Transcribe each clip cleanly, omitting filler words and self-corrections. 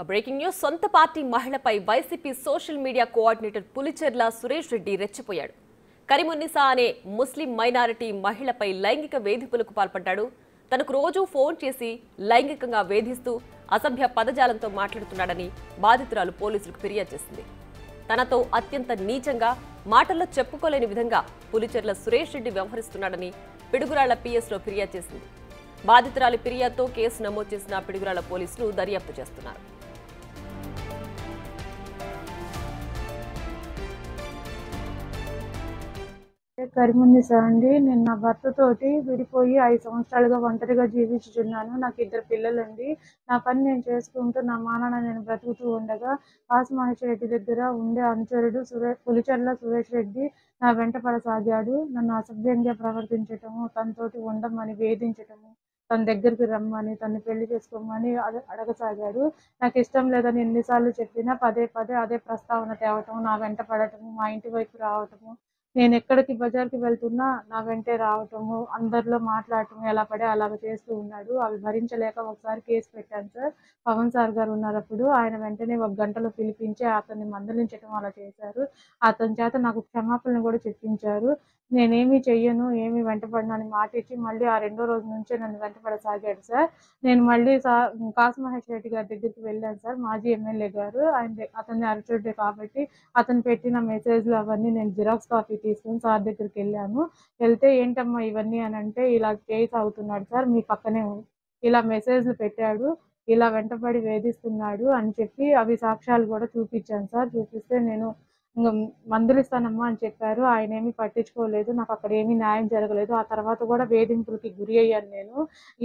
Breaking news. సొంత party మహిళపై YCP social media coordinator Pulicherla Suresh Reddy రెచ్చిపోయాడు. కరీమున్నీసా అనే ముస్లిం మైనారిటీ మహిళపై లైంగిక వేధింపులకు పాల్పడ్డాడు. తనకు రోజూ ఫోన్ చేసి లైంగికంగా వేధిస్తూ అసభ్య పదజాలంతో మాట్లాడుతున్నాడని బాధితురాలు పోలీసులకు ఫిర్యాదు చేసింది. తనతో అత్యంత నీచంగా మాటల్లో చెప్పుకోలేని విధంగా పులిచెర్ల సురేష్ రెడ్డి వ్యవహరిస్తున్నాడని పిడుగురాళ్ల పిఎస్లో ఫిర్యాదు చేసింది. బాధితురాలి ఫిర్యాదుతో కేసు నమోదు చేసిన పిడుగురాళ్ల పోలీసులు దర్యాప్తు చేస్తున్నారు. కరీమున్నీసా అండి. నేను నా భర్తతోటి విడిపోయి 5 సంవత్సరాలుగా ఒంటరిగా జీవించుచున్నాను. నాకు 2 పిల్లలండి. నా పని నేను చేసుకుంటూ నా మానాన నేను బ్రతుకుతూ ఉండగా మహేష్ రెడ్డి దగ్గర ఉండే అనుచరుడు పులిచెర్ల సురేష్ రెడ్డి నా వెంట పడసాగాడు. నన్ను అసభ్యంగా ప్రవర్తించటము, తనతోటి ఉండమని వేధించటము, తన దగ్గరికి రమ్మని, తను పెళ్లి చేసుకోమని అడగసాగాడు. నాకు ఇష్టం లేదని ఎన్నిసార్లు చెప్పినా పదే పదే అదే ప్రస్తావన తేవటము, నా వెంట పడటము, మా ఇంటి వైపు రావటము, నేను ఎక్కడికి బజార్కి వెళ్తున్నా నా వెంటే రావటము, అందరిలో మాట్లాడటము, ఎలా పడే అలాగ చేస్తూ ఉన్నాడు. అవి భరించలేక ఒకసారి కేసు పెట్టాను సార్. పవన్ సార్ గారు ఉన్నప్పుడు ఆయన వెంటనే 1 గంటలో పిలిపించి అతన్ని మందలించడం అలా చేశారు. అతని చేత నాకు క్షమాపణలు కూడా చెప్పించారు. నేనేమీ చెయ్యను, ఏమీ వెంటపడినా అని మాట ఇచ్చి మళ్ళీ ఆ 2వ రోజు నుంచే నన్ను వెంటపడసాగాడు సార్. నేను మళ్ళీ మహేష్ రెడ్డి గారి దగ్గరికి వెళ్ళాను సార్. మాజీ ఎమ్మెల్యే గారు అతన్ని అరచుడే కాబట్టి అతను పెట్టిన మెసేజ్లు అవన్నీ నేను జిరాక్స్ కాపీ తీసుకుని సార్ దగ్గరికి వెళ్ళాను. వెళ్తే ఏంటమ్మా ఇవన్నీ అని అంటే, ఇలా కేసు అవుతున్నాడు సార్, మీ పక్కనే ఇలా మెసేజ్లు పెట్టాడు, ఇలా వెంటపడి వేధిస్తున్నాడు అని చెప్పి అవి సాక్ష్యాలు కూడా చూపించాను సార్. చూపిస్తే నేను మందలిస్తానమ్మా అని చెప్పారు. ఆయన ఏమీ పట్టించుకోలేదు. నాకు అక్కడ ఏమీ న్యాయం జరగలేదు. ఆ తర్వాత కూడా వేధింపులకి గురి అయ్యాను నేను.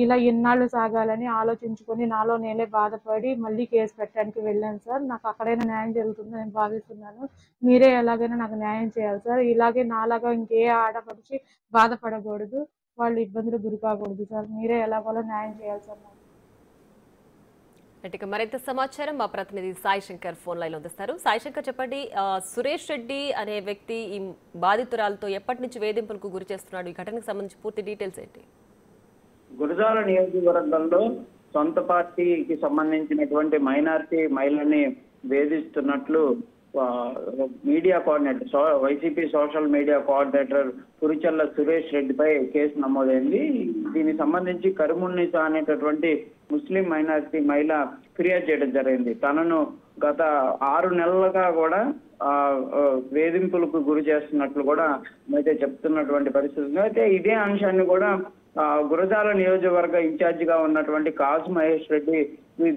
ఇలా ఎన్నాళ్ళు సాగాలని ఆలోచించుకొని నాలో నేనే బాధపడి మళ్ళీ కేసు పెట్టడానికి వెళ్ళాను సార్. నాకు అక్కడైనా న్యాయం జరుగుతుందని నేను భావిస్తున్నాను. మీరే ఎలాగైనా నాకు న్యాయం చేయాలి సార్. ఇలాగే నాలాగా ఇంకే ఆడపడిచి బాధపడకూడదు, వాళ్ళు ఇబ్బందులు గురి కాకూడదు సార్. మీరే ఎలాగోలా న్యాయం చేయాలి సార్. మరింత సమాచారం మా ప్రతినిధి సాయి శంకర్ ఫోన్ లైన్ అందిస్తారు. సాయి శంకర్, చెప్పండి, సురేష్ రెడ్డి అనే వ్యక్తి ఈ బాధితురాలతో ఎప్పటి నుంచి వేధింపులకు గురి చేస్తున్నాడు? ఈ ఘటనకు సంబంధించి పూర్తి డీటెయిల్స్ ఏంటి? గురజాల నియోజకవర్గంలో సొంత పార్టీకి సంబంధించినటువంటి మైనారిటీ మహిళని వేధిస్తున్నట్లు media coordinator, YCP social media coordinator Pulicherla Suresh రెడ్డిపై కేసు నమోదైంది. దీనికి సంబంధించి కరీమున్నీసా అనేటటువంటి ముస్లిం మైనారిటీ మహిళ ఫిర్యాదు చేయడం జరిగింది. తనను గత 6 నెలలుగా కూడా వేధింపులకు గురి చేస్తున్నట్లు కూడా అయితే చెప్తున్నటువంటి పరిస్థితి. అయితే ఇదే అంశాన్ని కూడా గురజాల నియోజకవర్గ ఇన్ఛార్జిగా ఉన్నటువంటి మహేష్ రెడ్డి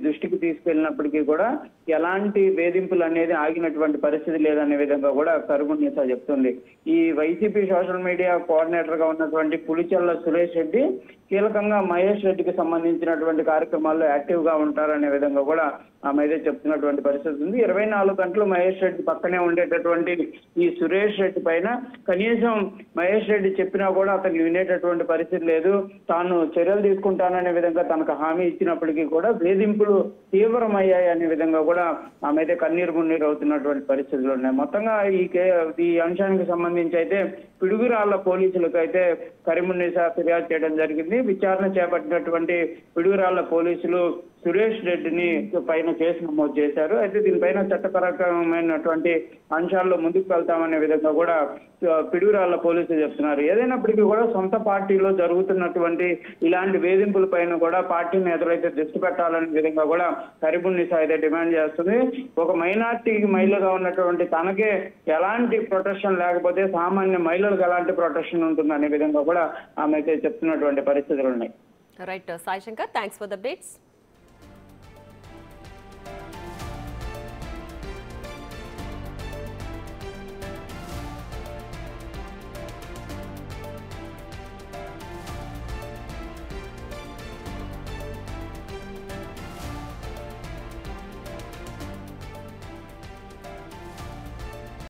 దృష్టికి తీసుకెళ్లినప్పటికీ కూడా ఎలాంటి వేధింపులు అనేది ఆగినటువంటి పరిస్థితి లేదనే విధంగా కూడా కరీమున్నీసా చెప్తుంది. ఈ వైసీపీ సోషల్ మీడియా కోఆర్డినేటర్ గా ఉన్నటువంటి పులిచెర్ల సురేష్ రెడ్డి కీలకంగా మహేష్ రెడ్డికి సంబంధించినటువంటి కార్యక్రమాల్లో యాక్టివ్ గా ఉంటారనే విధంగా కూడా ఆమె అయితే చెప్తున్నటువంటి పరిస్థితి ఉంది. 24 గంటలు మహేష్ రెడ్డి పక్కనే ఉండేటటువంటి ఈ సురేష్ రెడ్డి పైన కనీసం మహేష్ రెడ్డి చెప్పినా కూడా అతను వినేటటువంటి పరిస్థితి లేదు. తాను చర్యలు తీసుకుంటాననే విధంగా తనకు హామీ ఇచ్చినప్పటికీ కూడా వేధింపులు తీవ్రమయ్యాయి అనే విధంగా కూడా ఆమె అయితే కన్నీరు మున్నీరు అవుతున్నటువంటి పరిస్థితులు ఉన్నాయి. మొత్తంగా ఈ అంశానికి సంబంధించి అయితే పిడుగురాళ్ల పోలీసులకు అయితే కరీమున్నీసా ఫిర్యాదు చేయడం జరిగింది. విచారణ చేపట్టినటువంటి పిడుగురాళ్ల పోలీసులు సురేష్ రెడ్డిని పైన కేసు నమోదు చేశారు. అయితే దీనిపైన చట్టపరమైనటువంటి అంశాల్లో ముందుకు వెళ్తామనే విధంగా కూడా పిడుగురాళ్ల పోలీసులు చెప్తున్నారు. ఏదైనప్పటికీ కూడా సొంత పార్టీలో జరుగుతున్నటువంటి ఇలాంటి వేధింపుల పైన కూడా పార్టీ నేతలు అయితే దృష్టి పెట్టాలనే విధంగా కూడా కరీమున్నీసా అయితే డిమాండ్ చేస్తుంది. ఒక మైనార్టీ మహిళగా ఉన్నటువంటి తనకే ఎలాంటి ప్రొటెక్షన్ లేకపోతే సామాన్య మహిళలకు ఎలాంటి ప్రొటెక్షన్ ఉంటుంది అనే విధంగా కూడా ఆమె అయితే చెప్తున్నటువంటి పరిస్థితులు ఉన్నాయి. Right Sai Shankar, thanks for the updates.